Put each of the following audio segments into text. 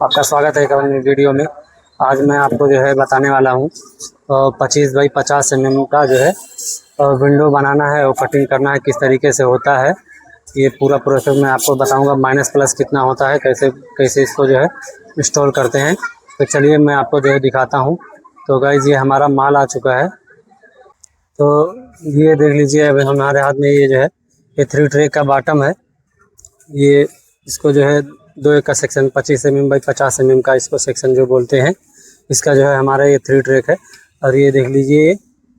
आपका स्वागत है एक अन्य वीडियो में। आज मैं आपको जो है बताने वाला हूँ 25 बाई 50 mm का जो है विंडो बनाना है और कटिंग करना है, किस तरीके से होता है ये पूरा प्रोसेस मैं आपको बताऊंगा। माइनस प्लस कितना होता है, कैसे कैसे इसको जो है इंस्टॉल करते हैं। तो चलिए मैं आपको जो है दिखाता हूँ। तो गाइज़ ये हमारा माल आ चुका है। तो ये देख लीजिए, अभी हमारे हाथ में ये जो है ये 3 ट्रे का बॉटम है। ये इसको जो है 2 का सेक्शन 25 mm बाई 50 mm का इसको सेक्शन जो बोलते हैं, इसका जो है हमारा ये 3 ट्रैक है। और ये देख लीजिए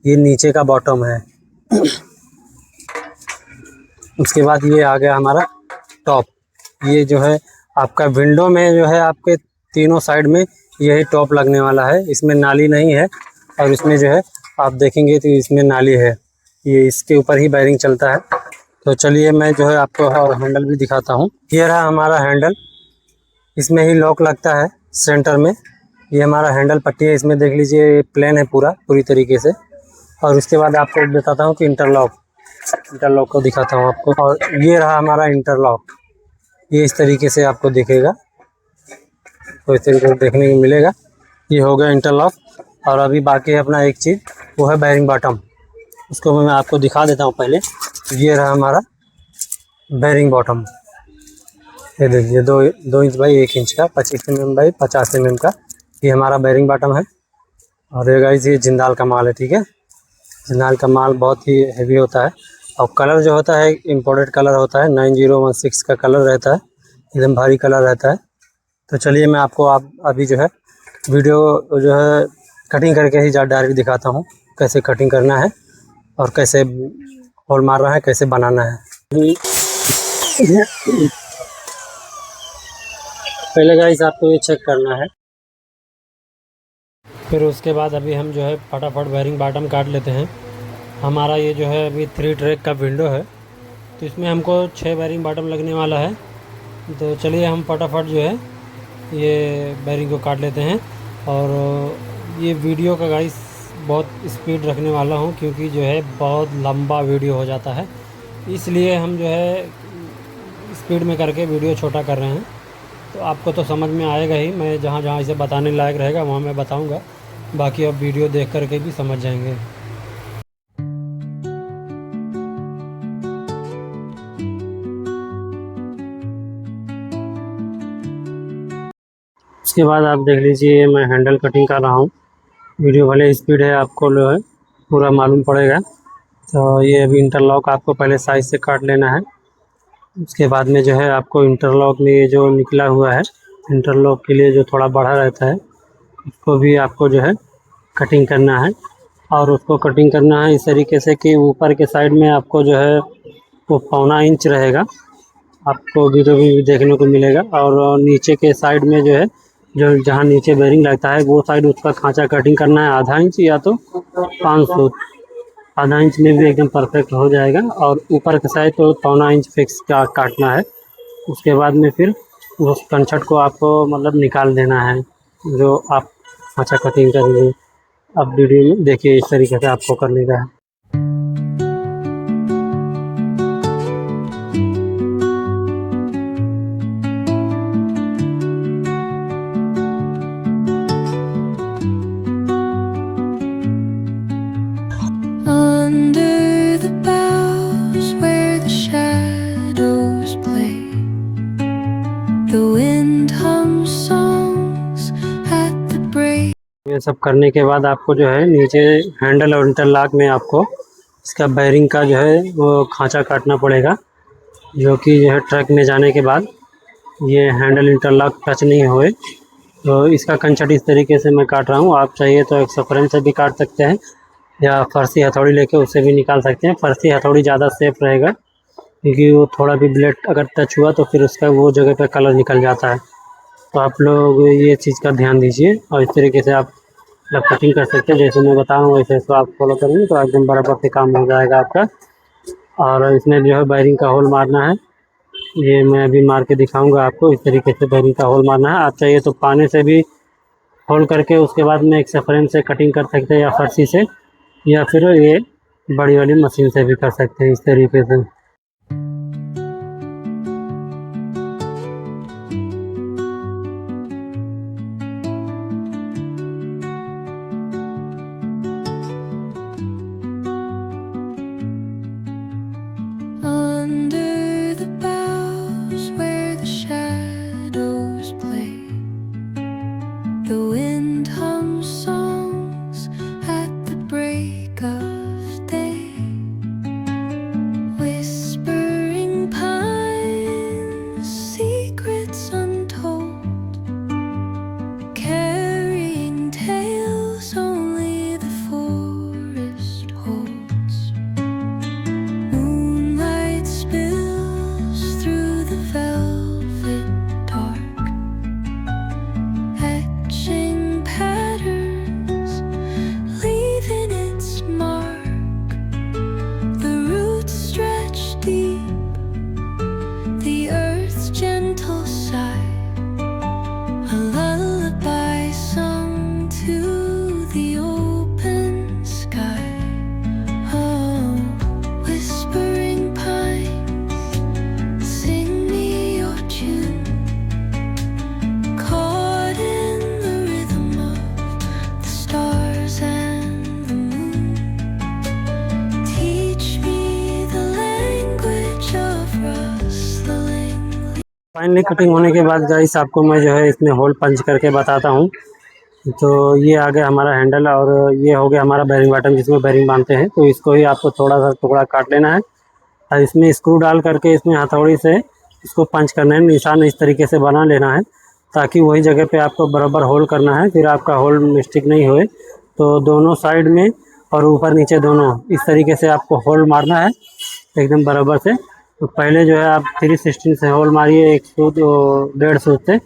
ये नीचे का बॉटम है। उसके बाद ये आ गया हमारा टॉप। ये जो है आपका विंडो में जो है आपके तीनों साइड में यही टॉप लगने वाला है। इसमें नाली नहीं है और इसमें जो है आप देखेंगे तो इसमें नाली है। ये इसके ऊपर ही बैरिंग चलता है। तो चलिए मैं जो है आपको और हैंडल भी दिखाता हूँ। ये रहा हमारा हैंडल, इसमें ही लॉक लगता है सेंटर में। ये हमारा हैंडल पट्टी है, इसमें देख लीजिए प्लेन है पूरी तरीके से। और उसके बाद आपको बताता हूँ कि इंटरलॉक को दिखाता हूँ आपको। और ये रहा हमारा इंटरलॉक, ये इस तरीके से आपको दिखेगा, तो इस तरीके से देखने को मिलेगा। ये हो गया इंटरलॉक। और अभी बाकी है अपना एक चीज़, वो है बैरिंग बॉटम। उसको मैं आपको दिखा देता हूँ पहले। ये रहा हमारा बैरिंग बॉटम। ये देखिए 2 इंच बाई 1 इंच का 25 mm बाई 50 mm का ये हमारा बैरिंग बॉटम है। और ये गाइस ये जिंदाल का माल है, ठीक है। जिंदाल का माल बहुत ही हेवी होता है। और कलर जो होता है इम्पोर्टेड कलर होता है, 9016 का कलर रहता है, एकदम भारी कलर रहता है। तो चलिए मैं आपको अभी जो है वीडियो जो है कटिंग करके ही डायरेक्ट दिखाता हूँ, कैसे कटिंग करना है और कैसे होल मारना है, कैसे बनाना है। पहले गाइस आपको ये चेक करना है, फिर उसके बाद अभी हम जो है फटाफट बैरिंग बॉटम काट लेते हैं। हमारा ये जो है अभी 3 ट्रैक का विंडो है, तो इसमें हमको 6 बैरिंग बॉटम लगने वाला है। तो चलिए हम फटाफट जो है ये बैरिंग को काट लेते हैं। और ये वीडियो का गाइस बहुत स्पीड रखने वाला हूँ, क्योंकि जो है बहुत लंबा वीडियो हो जाता है, इसलिए हम जो है स्पीड में करके वीडियो छोटा कर रहे हैं। तो आपको तो समझ में आएगा ही, मैं जहाँ जहाँ इसे बताने लायक रहेगा वहाँ मैं बताऊँगा, बाकी आप वीडियो देख करके भी समझ जाएंगे। उसके बाद आप देख लीजिए मैं हैंडल कटिंग कर रहा हूँ। वीडियो भले स्पीड है, आपको जो है पूरा मालूम पड़ेगा। तो ये अभी इंटरलॉक आपको पहले साइज से काट लेना है। उसके बाद में जो है आपको इंटरलॉक में ये जो निकला हुआ है, इंटरलॉक के लिए जो थोड़ा बड़ा रहता है, उसको भी आपको जो है कटिंग करना है। और उसको कटिंग करना है इस तरीके से कि ऊपर के साइड में आपको जो है वो 1.25 इंच रहेगा, आपको वीडियो भी देखने को मिलेगा। और नीचे के साइड में जो है जो जहाँ नीचे बेरिंग लगता है वो साइड उसका खांचा कटिंग करना है 0.5 इंच या तो 500। 0.5 इंच में भी एकदम परफेक्ट हो जाएगा। और ऊपर के साइड तो 1.25 इंच फिक्स का काटना है। उसके बाद में फिर उस कंचट को आपको मतलब निकाल देना है, जो आप खांचा कटिंग करेंगे। अब वीडियो में देखिए इस तरीके से आपको करने का है। Under the boughs where the shadows play, the wind hums songs at the break. ये सब करने के बाद आपको जो है नीचे हैंडल और इंटरलॉक में आपको इसका बैरिंग का जो है वो खांचा काटना पड़ेगा, जो कि जो है ट्रक में जाने के बाद ये हैंडल इंटरलॉक टच नहीं होए। तो इसका कंचट इस तरीके से मैं काट रहा हूँ। आप चाहिए तो एक सफरेन से भी काट सकते हैं या फरसी हथौड़ी लेके उससे भी निकाल सकते हैं। फरसी हथौड़ी ज़्यादा सेफ रहेगा, क्योंकि वो थोड़ा भी ब्लेड अगर टच हुआ तो फिर उसका वो जगह पे कलर निकल जाता है। तो आप लोग ये चीज़ का ध्यान दीजिए और इस तरीके से आप कटिंग कर सकते हैं। जैसे मैं बताऊँ वैसे इसको आप फॉलो करेंगे तो एकदम बराबर से काम हो जाएगा आपका। और इसमें जो है बैरिंग का होल मारना है, ये मैं अभी मार के दिखाऊंगा आपको। इस तरीके से बैरिंग का होल मारना है। आप चाहिए तो पानी से भी होल करके उसके बाद में एक फ्रेम से कटिंग कर सकते हैं, या फरसी से, या फिर ये बड़ी वाली मशीन से भी कर सकते हैं इस तरीके से। फाइनली कटिंग होने के बाद गाइस आपको मैं जो है इसमें होल पंच करके बताता हूँ। तो ये आ गया हमारा हैंडल और ये हो गया हमारा बेरिंग बटन जिसमें बेरिंग बांधते हैं। तो इसको ही आपको थोड़ा सा टुकड़ा काट लेना है और इसमें स्क्रू डाल करके इसमें हथौड़ी से इसको पंच करना है, निशान इस तरीके से बना लेना है ताकि वही जगह पे आपको बराबर होल करना है, फिर आपका होल मिस्टेक नहीं होए। तो दोनों साइड में और ऊपर नीचे दोनों इस तरीके से आपको होल मारना है एकदम बराबर से। तो पहले जो है आप 316 से होल मारिए 1 सूत 1.5 सूत से,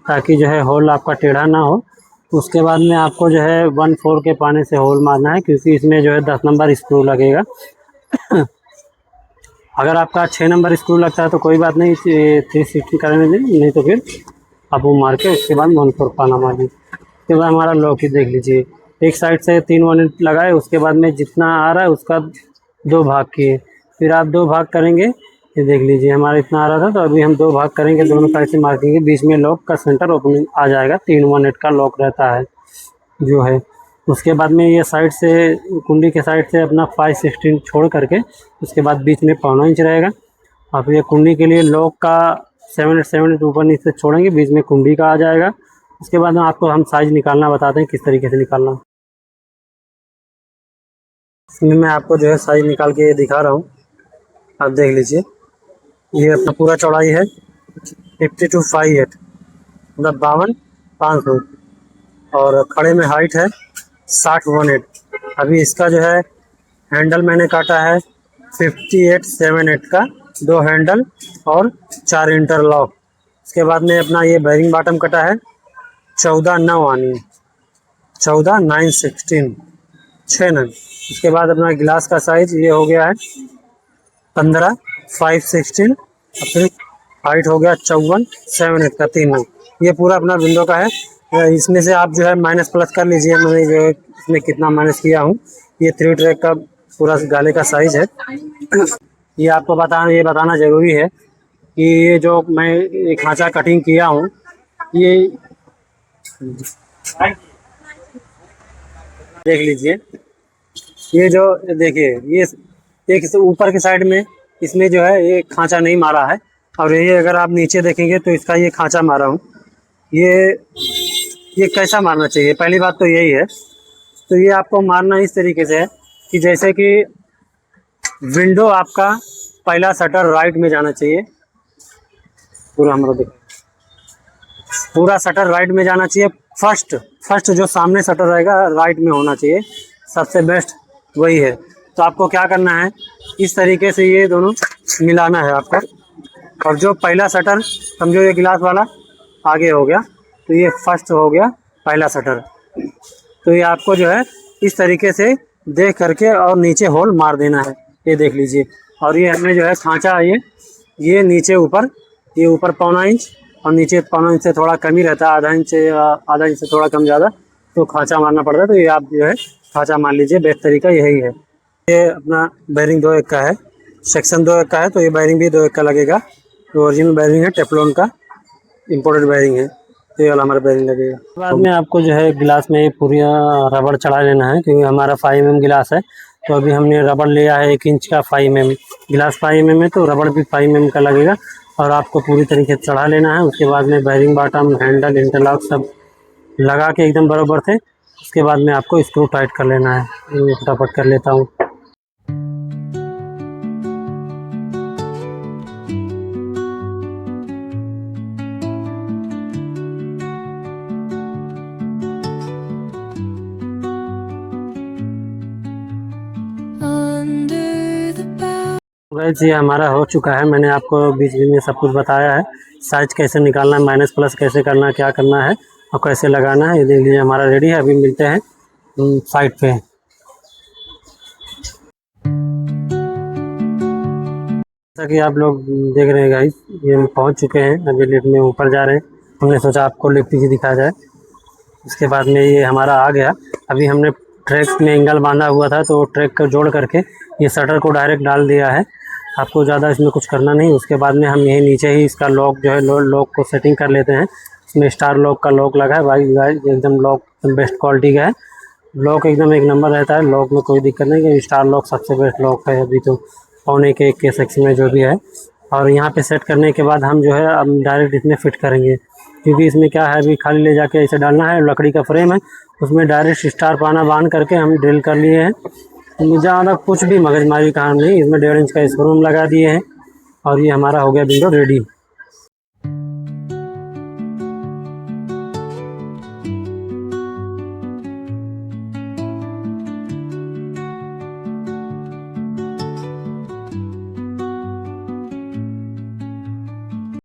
ताकि जो है होल आपका टेढ़ा ना हो। उसके बाद में आपको जो है 1/4 के पाने से होल मारना है, क्योंकि इसमें जो है 10 नंबर स्क्रू लगेगा। अगर आपका 6 नंबर स्क्रू लगता है तो कोई बात नहीं, 360 करने दें, नहीं तो फिर आप वो मार के उसके बाद 1/4 पाना मार लीजिए। उसके बाद हमारा लॉक ही देख लीजिए, एक साइड से 3 1 लगाए, उसके बाद में जितना आ रहा है उसका 2 भाग किए, फिर आप 2 भाग करेंगे। ये देख लीजिए हमारा इतना आ रहा था, तो अभी हम 2 भाग करेंगे, दोनों साइड से मार्किंग, बीच में लॉक का सेंटर ओपनिंग आ जाएगा। 3 1 का लॉक रहता है जो है। उसके बाद में ये साइड से कुंडी के साइड से अपना 5/16 छोड़ करके उसके बाद बीच में 1.25 इंच रहेगा। और ये कुंडी के लिए लॉक का 7/8 ऊपर नीचे छोड़ेंगे, बीच में कुंडी का आ जाएगा। उसके बाद में आपको हम साइज़ निकालना बताते हैं किस तरीके से निकालना। इसमें मैं आपको जो है साइज़ निकाल के दिखा रहा हूँ, आप देख लीजिए। ये अपना पूरा चौड़ाई है 52/8 मतलब 52/500 और खड़े में हाइट है 60/18। अभी इसका जो है हैंडल मैंने काटा है 58/7/8 का, 2 हैंडल और 4 इंटरलॉक। उसके बाद में अपना ये बेरिंग बॉटम कटा है 14/9 आनी, 14/9/16 6 नग। उसके बाद अपना गिलास का साइज ये हो गया है 15/5/16 और फिर हाइट हो गया 54/7/8 का 3 नग। ये पूरा अपना विंडो का है। इसमें से आप जो है माइनस प्लस कर लीजिए, मैंने जो है इसमें कितना माइनस किया हूँ। ये 3 ट्रैक का पूरा गाले का साइज है। ये आपको ये बताना ज़रूरी है कि ये जो मैं ये खांचा कटिंग किया हूँ, ये देख लीजिए, ये जो देखिए ये एक ऊपर के साइड में इसमें जो है ये खांचा नहीं मारा है, और ये अगर आप नीचे देखेंगे तो इसका ये खांचा मारा हूँ। ये कैसा मारना चाहिए, पहली बात तो यही है। तो ये आपको मारना इस तरीके से है कि जैसे कि विंडो आपका पहला शटर राइट में जाना चाहिए, पूरा हमारा देखो पूरा शटर राइट में जाना चाहिए। फर्स्ट जो सामने शटर रहेगा राइट में होना चाहिए, सबसे बेस्ट वही है। तो आपको क्या करना है, इस तरीके से ये दोनों मिलाना है आपको। और जो पहला शटर समझो ये गिलास वाला आगे हो गया, तो ये फर्स्ट हो गया पहला शटर। तो ये आपको जो है इस तरीके से देख करके और नीचे होल मार देना है, ये देख लीजिए। और ये हमने जो है खांचा ये नीचे ऊपर, ये ऊपर 1.25 इंच और नीचे 1.25 इंच से थोड़ा कम ही रहता है, आधा इंच से थोड़ा कम ज़्यादा, तो खांचा मारना पड़ता है। तो ये आप जो है खांचा मार लीजिए, बेस्ट तरीका यही है। ये अपना बेरिंग 2 1 का है, सेक्शन 2 1 का है, तो ये बेरिंग भी 2 1 का लगेगा। तो ओरिजिनल बेरिंग है, टेफ्लॉन का इम्पोर्टेड बेरिंग है, तो ये वाला हमारा बेरिंग लगेगा। बाद में आपको जो है गिलास में पूरी रबड़ चढ़ा लेना है, क्योंकि हमारा 5 mm गिलास है। तो अभी हमने रबड़ लिया है 1 इंच का 5 mm गिलास, 5 mm है तो रबड़ भी 5 mm का लगेगा, और आपको पूरी तरीके से चढ़ा लेना है। उसके बाद में बेरिंग बॉटम, हैंडल, इंटरलॉक सब लगा के एकदम बराबर से, उसके बाद में आपको स्क्रू टाइट कर लेना है। मैं फटाफट कर लेता हूँ। गाइस ये हमारा हो चुका है, मैंने आपको बीच में सब कुछ बताया है, साइज कैसे निकालना है, माइनस प्लस कैसे करना है, क्या करना है और कैसे लगाना है। ये देख लीजिए हमारा रेडी है। अभी मिलते हैं साइड पे। जैसा कि आप लोग देख रहे हैं गाइस, ये हम पहुंच चुके हैं, अभी लिफ्ट में ऊपर जा रहे हैं। हमने सोचा आपको लिफ्ट ही दिखाया जाए। उसके बाद में ये हमारा आ गया। अभी हमने ट्रैक में एंगल बांधा हुआ था, तो ट्रैक को जोड़ करके ये शटर को डायरेक्ट डाल दिया है। आपको ज़्यादा इसमें कुछ करना नहीं। उसके बाद में हम यही नीचे ही इसका लॉक जो है लॉक को सेटिंग कर लेते हैं। इसमें स्टार लॉक का लॉक लगा है भाई, एकदम लॉक बेस्ट क्वालिटी का है। लॉक एकदम 1 नंबर रहता है, लॉक में कोई दिक्कत नहीं, कि स्टार लॉक सबसे बेस्ट लॉक है अभी तो पौने के 1 के सेक्शन में जो भी है। और यहाँ पे सेट करने के बाद हम जो है अब डायरेक्ट इसमें फिट करेंगे, क्योंकि इसमें क्या है अभी खाली ले जाके ऐसे डालना है। लकड़ी का फ्रेम है, उसमें डायरेक्ट स्टार पाना बांध करके हम ड्रिल कर लिए हैं। ज़्यादा कुछ भी मगजमारी काम नहीं, इसमें 1.5 इंच का स्क्रू लगा दिए हैं और ये हमारा हो गया विंडो रेडी।